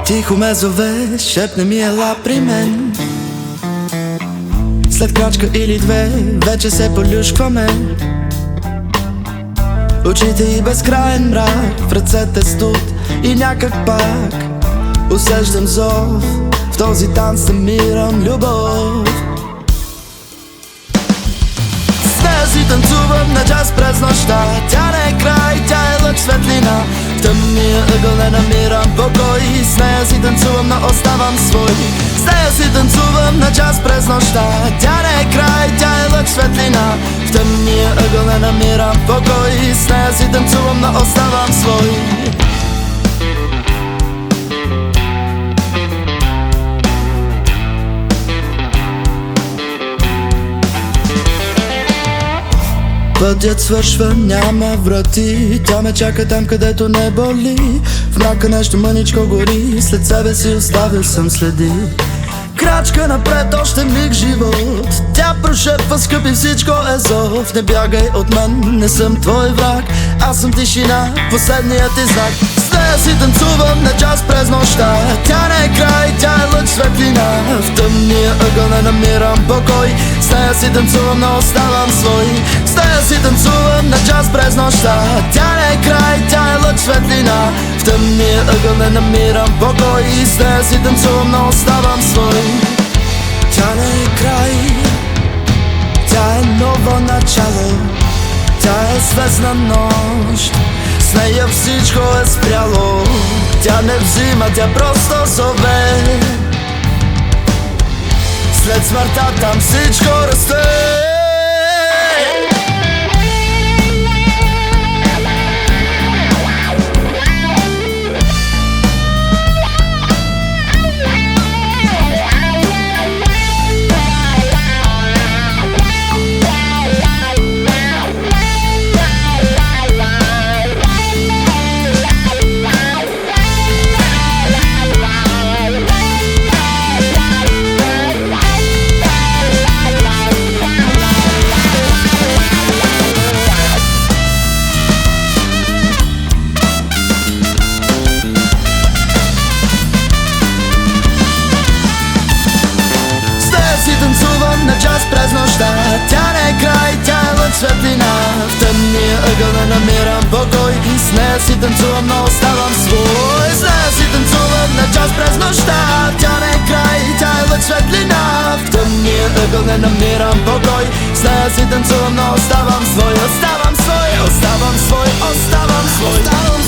Тихо ме зове, шепне ми ела при мен. След крачка или две вече се полюшкваме. Очите и безкрайен мрак, в ръцете студ и някак пак усещам зов. В този танц намирам любов. С нея си танцувам на час през нощта. Тя не е край, тя е лъч светлина. В тъмния ъгъл не намирам покой. С нея си танцувам, но оставам свой. С нея си танцувам на час през нощта. Тя не е край, тя е лъч светлина. В тъмния ъгъл не намирам покой. С нея си танцувам, но оставам свой. Пътят свършва, няма врати. Тя ме чака там, където не боли. В мрака нещо мъничко гори. След себе си оставил съм следи. Крачка напред, още миг живот. Тя прошепва, скъпи, всичко е зов. Не бягай от мен, не съм твой враг. Аз съм тишина, последният ти знак. С нея си танцувам на час през нощта. Тя не е край, тя е лъч светлина. В тъмния ъгъл не намирам покой. С нея си танцувам, но оставам свой. С нея си танцувам на час през нощта. Тя не е край, тя е лъч светлина. В тъмния ъгъл не намирам покой. С нея си танцувам, но оставам свой. Тя не е край, тя е ново начало. Тя е звездна нощ, с нея всичко е спряло. Тя не взима, тя просто зове. След смъртта там всичко расте. Танцувам на час през нощта. Тя не е край, тя е лъч светлина. В тъмния ъгъл не намирам покой. С нея си танцувам, но оставам свой. С нея си танцувам на час през нощта. Тя не е край, тя е лъч светлина. В тъмния ъгъл не намирам покой. С нея си танцувам, но оставам свой. Оставам свой, оставам свой, оставам свой.